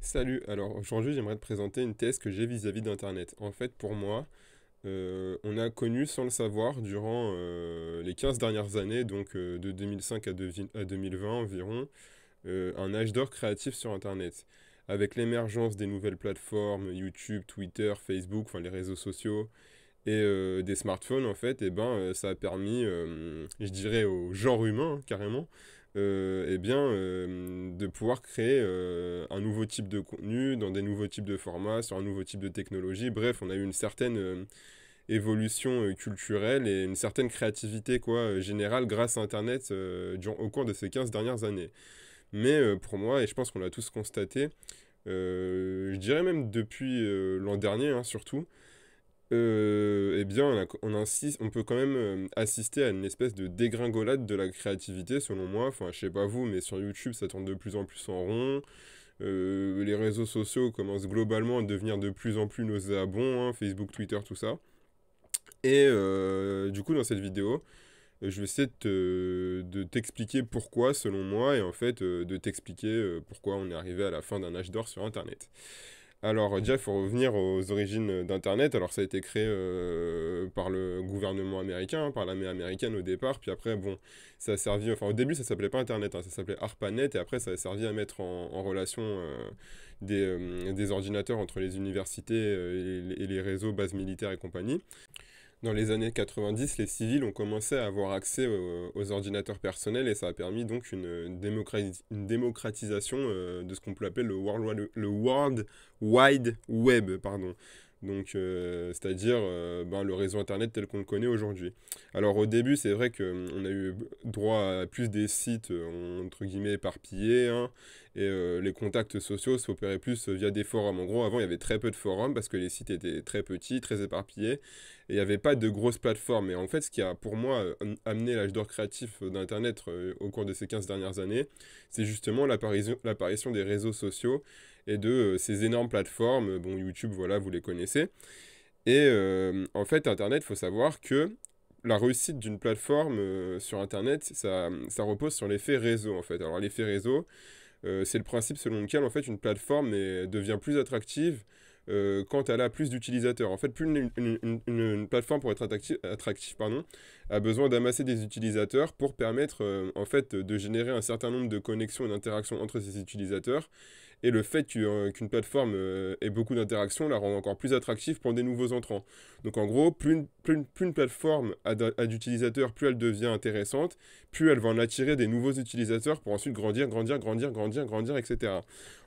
Salut, alors aujourd'hui j'aimerais te présenter une thèse que j'ai vis-à-vis d'Internet. En fait, pour moi, on a connu sans le savoir durant les 15 dernières années, donc de 2005 à 2020 environ, un âge d'or créatif sur Internet. Avec l'émergence des nouvelles plateformes, YouTube, Twitter, Facebook, enfin les réseaux sociaux, et des smartphones en fait, et ben ça a permis, je dirais au genre humain carrément, eh bien de pouvoir créer un nouveau type de contenu dans des nouveaux types de formats, sur un nouveau type de technologie. Bref, on a eu une certaine évolution culturelle et une certaine créativité quoi, générale grâce à Internet au cours de ces 15 dernières années. Mais pour moi, et je pense qu'on l'a tous constaté, je dirais même depuis l'an dernier hein, surtout, eh bien, on peut quand même assister à une espèce de dégringolade de la créativité, selon moi. Enfin, je sais pas vous, mais sur YouTube, ça tourne de plus en plus en rond. Les réseaux sociaux commencent globalement à devenir de plus en plus nauséabonds, hein, Facebook, Twitter, tout ça. Et du coup, dans cette vidéo, je vais essayer de t'expliquer pourquoi, selon moi, et en fait, de t'expliquer pourquoi on est arrivé à la fin d'un âge d'or sur Internet. Alors, déjà, il faut revenir aux origines d'Internet. Alors, ça a été créé par le gouvernement américain, hein, par l'armée américaine au départ. Puis après, bon, ça a servi. Enfin, au début, ça s'appelait pas Internet, hein, ça s'appelait ARPANET. Et après, ça a servi à mettre en relation des ordinateurs entre les universités et les réseaux, bases militaires et compagnie. Dans les années 90, les civils ont commencé à avoir accès aux ordinateurs personnels et ça a permis donc une démocratisation de ce qu'on peut appeler le World Wide Web, pardon. Donc, c'est-à-dire ben, le réseau Internet tel qu'on le connaît aujourd'hui. Alors au début, c'est vrai qu'on a eu droit à plus des sites entre guillemets éparpillés, hein, et les contacts sociaux s'opéraient plus via des forums. En gros, avant, il y avait très peu de forums parce que les sites étaient très petits, très éparpillés. Et il n'y avait pas de grosses plateformes. Et en fait, ce qui a pour moi amené l'âge d'or créatif d'Internet au cours de ces 15 dernières années, c'est justement l'apparition des réseaux sociaux et de ces énormes plateformes. Bon, YouTube, voilà, vous les connaissez. Et en fait, Internet, il faut savoir que la réussite d'une plateforme sur Internet, ça repose sur l'effet réseau, en fait. Alors, l'effet réseau, c'est le principe selon lequel en fait une plateforme devient plus attractive quand elle a plus d'utilisateurs. En fait, plus une plateforme pour être attractive pardon, a besoin d'amasser des utilisateurs pour permettre en fait de générer un certain nombre de connexions et d'interactions entre ces utilisateurs. Et le fait qu'une plateforme ait beaucoup d'interactions la rend encore plus attractive pour des nouveaux entrants. Donc en gros, plus une plateforme a d'utilisateurs, plus elle devient intéressante, plus elle va en attirer des nouveaux utilisateurs pour ensuite grandir, grandir, grandir, grandir, grandir, etc.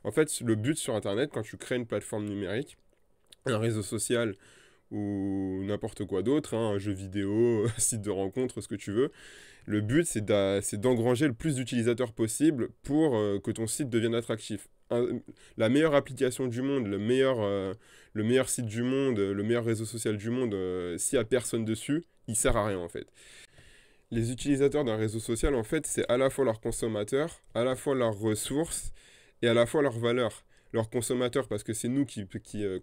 En fait, le but sur Internet, quand tu crées une plateforme numérique, un réseau social ou n'importe quoi d'autre, hein, un jeu vidéo, un site de rencontre, ce que tu veux, le but c'est d'engranger le plus d'utilisateurs possible pour que ton site devienne attractif. La meilleure application du monde, le meilleur site du monde, le meilleur réseau social du monde, s'il n'y a personne dessus, il sert à rien en fait. Les utilisateurs d'un réseau social, en fait, c'est à la fois leurs consommateurs, à la fois leurs ressources et à la fois leurs valeurs. Leurs consommateurs, parce que c'est nous qui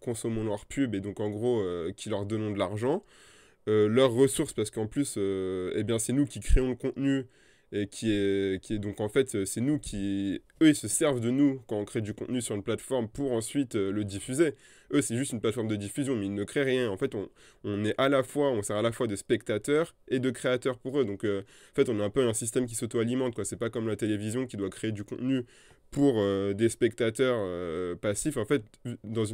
consommons leurs pubs et donc en gros qui leur donnons de l'argent. Leurs ressources, parce qu'en plus, eh bien, c'est nous qui créons le contenu et qui est donc en fait, c'est nous qui. Eux, ils se servent de nous quand on crée du contenu sur une plateforme pour ensuite le diffuser. Eux, c'est juste une plateforme de diffusion, mais ils ne créent rien. En fait, on est à la fois, on sert à la fois de spectateurs et de créateurs pour eux. Donc, en fait, on a un peu un système qui s'auto-alimente, quoi. C'est pas comme la télévision qui doit créer du contenu pour des spectateurs passifs. En fait,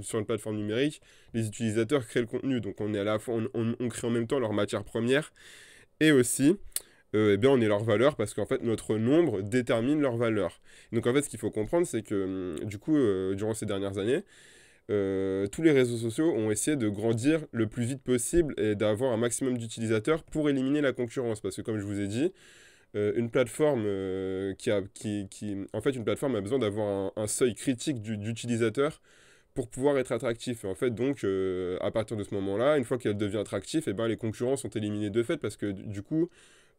sur une plateforme numérique, les utilisateurs créent le contenu. Donc on est à la fois, on crée en même temps leur matière première et aussi, eh bien, on est leur valeur parce qu'en fait, notre nombre détermine leur valeur. Donc en fait, ce qu'il faut comprendre, c'est que du coup, durant ces dernières années, tous les réseaux sociaux ont essayé de grandir le plus vite possible et d'avoir un maximum d'utilisateurs pour éliminer la concurrence. Parce que comme je vous ai dit, une plateforme en fait, une plateforme a besoin d'avoir un seuil critique d'utilisateurs pour pouvoir être attractif. Et en fait, donc, à partir de ce moment-là, une fois qu'elle devient attractive, et ben, les concurrents sont éliminés de fait parce que du coup,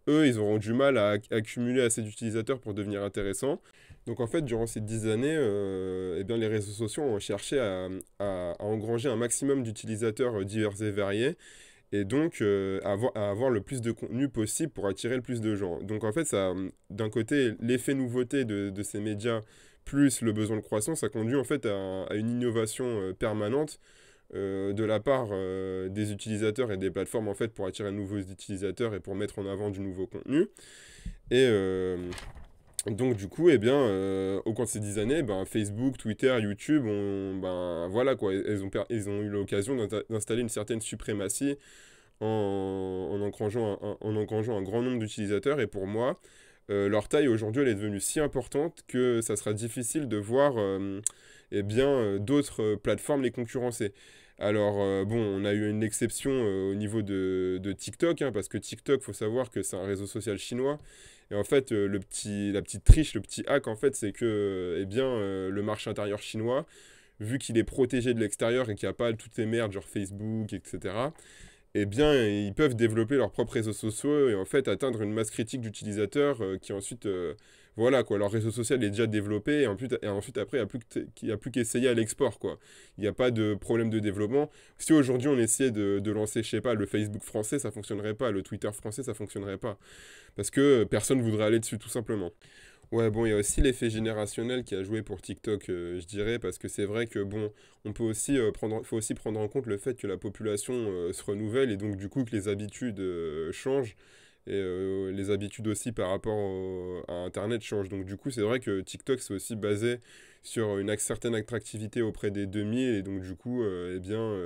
eux, ils auront du mal à accumuler assez d'utilisateurs pour devenir intéressants. Donc en fait, durant ces 10 années, eh bien, les réseaux sociaux ont cherché à engranger un maximum d'utilisateurs divers et variés et donc à avoir le plus de contenu possible pour attirer le plus de gens. Donc en fait, ça, d'un côté, l'effet nouveauté de ces médias plus le besoin de croissance, ça conduit en fait à une innovation permanente de la part des utilisateurs et des plateformes en fait pour attirer de nouveaux utilisateurs et pour mettre en avant du nouveau contenu. Et donc du coup, eh bien, au cours de ces 10 années, ben, Facebook, Twitter, YouTube, ben, voilà quoi, ils ont eu l'occasion d'installer une certaine suprématie en engrangeant en engrangeant un grand nombre d'utilisateurs. Et pour moi, leur taille aujourd'hui, elle est devenue si importante que ça sera difficile de voir eh bien, d'autres plateformes les concurrencer. Alors, bon, on a eu une exception au niveau de TikTok, hein, parce que TikTok, faut savoir que c'est un réseau social chinois. Et en fait, la petite triche, le petit hack, en fait, c'est que eh bien, le marché intérieur chinois, vu qu'il est protégé de l'extérieur et qu'il n'y a pas toutes ces merdes, genre Facebook, etc., eh bien, ils peuvent développer leurs propres réseaux sociaux et en fait atteindre une masse critique d'utilisateurs qui ensuite, voilà quoi, leur réseau social est déjà développé et ensuite après, il n'y a plus qu'essayer à l'export quoi. Il n'y a pas de problème de développement. Si aujourd'hui on essayait de lancer, je sais pas, le Facebook français, ça fonctionnerait pas, le Twitter français, ça fonctionnerait pas. Parce que personne voudrait aller dessus tout simplement. Ouais, bon, il y a aussi l'effet générationnel qui a joué pour TikTok, je dirais, parce que c'est vrai que, bon, on peut aussi faut aussi prendre en compte le fait que la population se renouvelle et donc du coup que les habitudes changent et les habitudes aussi par rapport à Internet changent. Donc du coup, c'est vrai que TikTok c'est aussi basé sur une certaine attractivité auprès des 2000 et donc du coup, eh bien,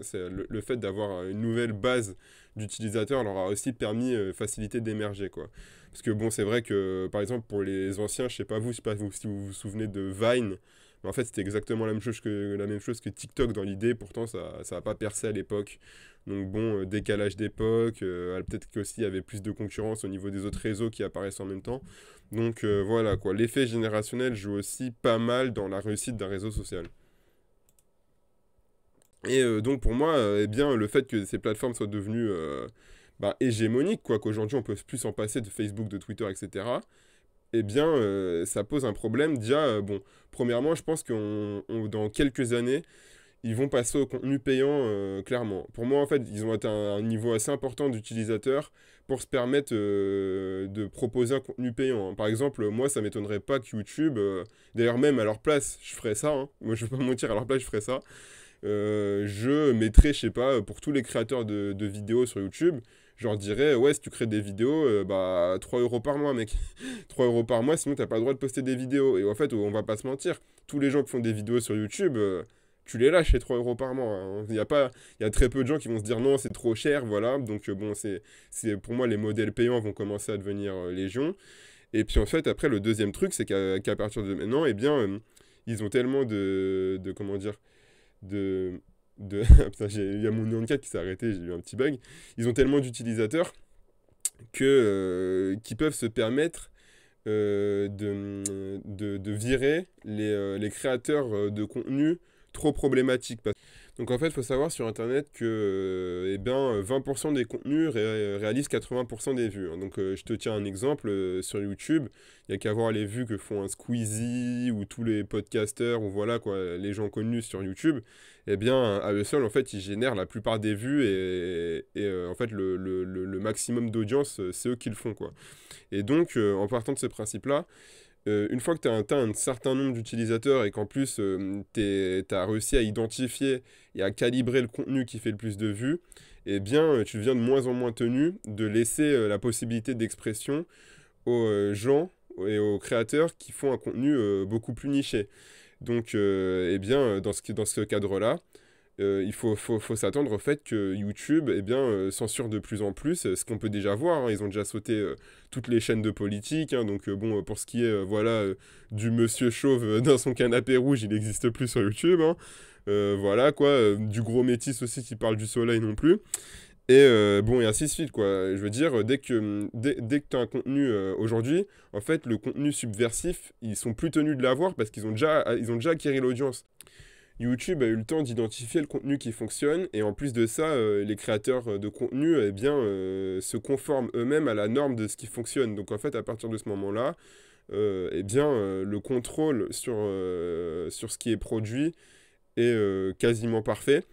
c'est le fait d'avoir une nouvelle base d'utilisateurs leur a aussi permis, facilité d'émerger, quoi. Parce que bon, c'est vrai que, par exemple, pour les anciens, je sais pas vous, si vous vous souvenez de Vine, mais en fait, c'était exactement la même chose que TikTok dans l'idée, pourtant, ça a pas percé à l'époque. Donc bon, décalage d'époque, peut-être qu'aussi il y avait plus de concurrence au niveau des autres réseaux qui apparaissent en même temps. Donc voilà, quoi. L'effet générationnel joue aussi pas mal dans la réussite d'un réseau social. Et donc pour moi, eh bien, le fait que ces plateformes soient devenues bah, hégémoniques, quoi, qu'aujourd'hui on peut plus s'en passer de Facebook, de Twitter, etc., eh bien, ça pose un problème. Déjà, bon, premièrement, je pense dans quelques années, ils vont passer au contenu payant, clairement. Pour moi, en fait, ils ont atteint un niveau assez important d'utilisateurs pour se permettre de proposer un contenu payant, hein. Par exemple, moi, ça m'étonnerait pas que YouTube, d'ailleurs même à leur place, je ferais ça, hein. Moi, je vais pas mentir, à leur place, je ferais ça. Je mettrais, je sais pas, pour tous les créateurs de vidéos sur YouTube, je leur dirais, ouais, si tu crées des vidéos, bah 3 euros par mois, mec. 3 euros par mois, sinon t'as pas le droit de poster des vidéos. Et en fait, on va pas se mentir, tous les gens qui font des vidéos sur YouTube, tu les lâches les 3 euros par mois, hein. Il y a très peu de gens qui vont se dire non, c'est trop cher, voilà. Donc bon, pour moi, les modèles payants vont commencer à devenir légion. Et puis en fait, après, le deuxième truc, c'est qu'à partir de maintenant, eh bien, ils ont tellement comment dire, de... Putain, il y a mon Neon 4 qui s'est arrêté, j'ai eu un petit bug. Ils ont tellement d'utilisateurs qui peuvent se permettre de virer les créateurs de contenu trop problématiques. Donc en fait, il faut savoir sur Internet que eh bien, 20% des contenus réalisent 80% des vues, hein. Donc je te tiens un exemple, sur YouTube, il n'y a qu'à voir les vues que font un Squeezie ou tous les podcasters ou voilà quoi, les gens connus sur YouTube. Eh bien, à eux seuls, en fait, ils génèrent la plupart des vues et en fait, le maximum d'audience, c'est eux qui le font, quoi. Et donc, en partant de ce principe-là, une fois que tu as atteint un certain nombre d'utilisateurs et qu'en plus tu as réussi à identifier et à calibrer le contenu qui fait le plus de vues, eh bien tu deviens de moins en moins tenu de laisser la possibilité d'expression aux gens et aux créateurs qui font un contenu beaucoup plus niché. Donc eh bien dans ce cadre-là, il faut s'attendre au fait que YouTube eh bien, censure de plus en plus, ce qu'on peut déjà voir, hein. Ils ont déjà sauté toutes les chaînes de politique, hein. Donc bon, pour ce qui est voilà, du monsieur chauve dans son canapé rouge, il n'existe plus sur YouTube, hein. Voilà quoi, du gros métis aussi qui parle du soleil non plus. Et bon, et ainsi de suite, quoi. Je veux dire, dès que tu as un contenu aujourd'hui, en fait, le contenu subversif, ils sont plus tenus de l'avoir parce ils ont déjà acquis l'audience. YouTube a eu le temps d'identifier le contenu qui fonctionne et en plus de ça, les créateurs de contenu eh bien, se conforment eux-mêmes à la norme de ce qui fonctionne. Donc en fait, à partir de ce moment-là, eh bien, le contrôle sur ce qui est produit est quasiment parfait.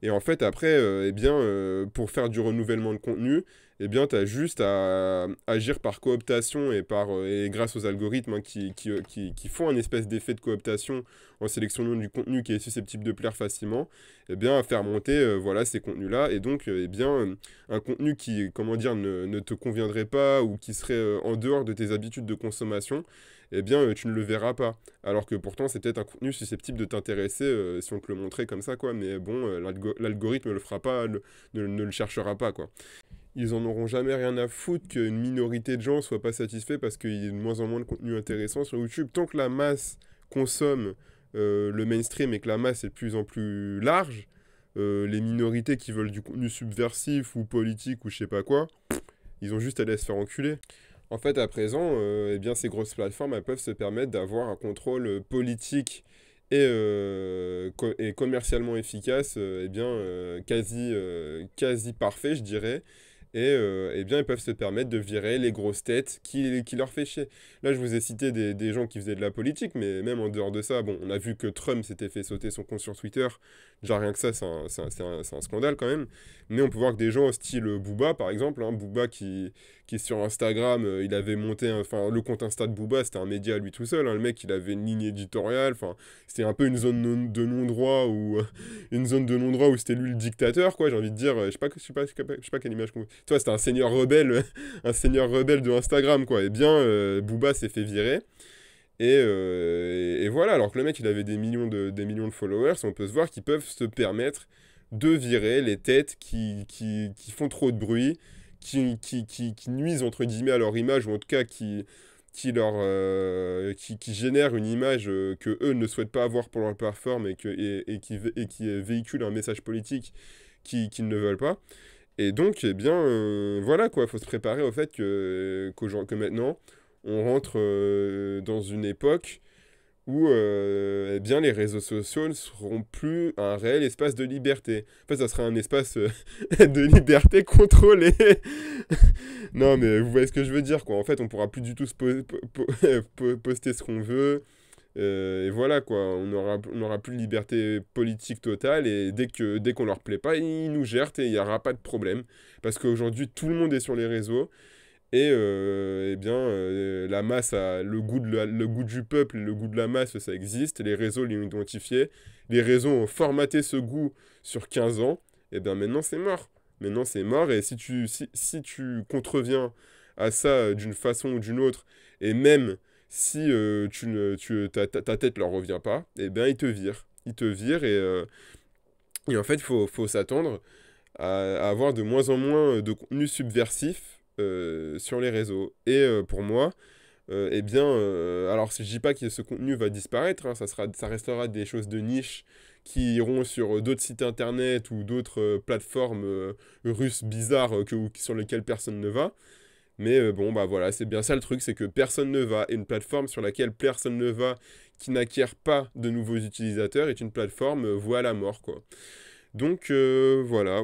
Et en fait, après, eh bien, pour faire du renouvellement de contenu, eh bien, tu as juste à agir par cooptation et grâce aux algorithmes hein, qui font un espèce d'effet de cooptation en sélectionnant du contenu qui est susceptible de plaire facilement, eh bien, à faire monter voilà, ces contenus-là. Et donc, eh bien, un contenu qui, comment dire, ne te conviendrait pas ou qui serait en dehors de tes habitudes de consommation, eh bien, tu ne le verras pas. Alors que pourtant, c'est peut-être un contenu susceptible de t'intéresser si on te le montrait comme ça, quoi. Mais bon, l'algorithme ne le fera pas, ne le cherchera pas, quoi. Ils en auront jamais rien à foutre qu'une minorité de gens soient pas satisfaits parce qu'il y a de moins en moins de contenu intéressant sur YouTube. Tant que la masse consomme le mainstream et que la masse est de plus en plus large, les minorités qui veulent du contenu subversif ou politique ou je sais pas quoi, ils ont juste à aller se faire enculer. En fait, à présent, eh bien, ces grosses plateformes elles peuvent se permettre d'avoir un contrôle politique et commercialement efficace, eh bien, quasi parfait, je dirais. Et eh bien, ils peuvent se permettre de virer les grosses têtes qui leur fait chier. Là, je vous ai cité des gens qui faisaient de la politique, mais même en dehors de ça, bon, on a vu que Trump s'était fait sauter son compte sur Twitter. Déjà, rien que ça, c'est un scandale quand même. Mais on peut voir que des gens style Booba, par exemple, hein, Booba qui est sur Instagram, il avait monté, enfin, le compte Insta de Booba, c'était un média à lui tout seul. Hein, le mec, il avait une ligne éditoriale, enfin, c'était un peu une zone de non-droit où une zone de non-droit où c'était lui le dictateur, quoi, j'ai envie de dire, je sais pas quelle image qu'on... Toi, c'était un seigneur rebelle, un seigneur rebelle de Instagram, quoi. Eh bien, Booba s'est fait virer, et voilà, alors que le mec, il avait des millions de followers, on peut se voir qu'ils peuvent se permettre de virer les têtes qui font trop de bruit, qui nuisent, entre guillemets, à leur image, ou en tout cas, qui génèrent une image que eux ne souhaitent pas avoir pour leur plateforme et qui véhiculent un message politique qu'ils ne veulent pas. Et donc, eh bien, voilà quoi, il faut se préparer au fait que maintenant, on rentre dans une époque où eh bien, les réseaux sociaux ne seront plus un réel espace de liberté. En fait, ça sera un espace de liberté contrôlé. Non, mais vous voyez ce que je veux dire, quoi. En fait, on pourra plus du tout poster ce qu'on veut. Et voilà, quoi. On aura plus de liberté politique totale. Et dès qu'on leur plaît pas, ils nous gèrent et il n'y aura pas de problème. Parce qu'aujourd'hui, tout le monde est sur les réseaux. Et eh bien, la masse a le goût du peuple et le goût de la masse, ça existe. Les réseaux l'ont identifié. Les réseaux ont formaté ce goût sur 15 ans. Et bien maintenant, c'est mort. Maintenant, c'est mort. Et si tu contreviens à ça d'une façon ou d'une autre, et même si ta tête leur revient pas, eh bien, ils te virent. Ils te virent et en fait, faut s'attendre à avoir de moins en moins de contenu subversif sur les réseaux. Et pour moi, eh bien, alors si je dis pas que ce contenu va disparaître, hein, ça restera des choses de niche qui iront sur d'autres sites internet ou d'autres plateformes russes bizarres sur lesquelles personne ne va. Mais bon, bah voilà, c'est bien ça le truc, c'est que personne ne va. Et une plateforme sur laquelle personne ne va, qui n'acquiert pas de nouveaux utilisateurs, est une plateforme vouée à la mort, quoi. Donc voilà.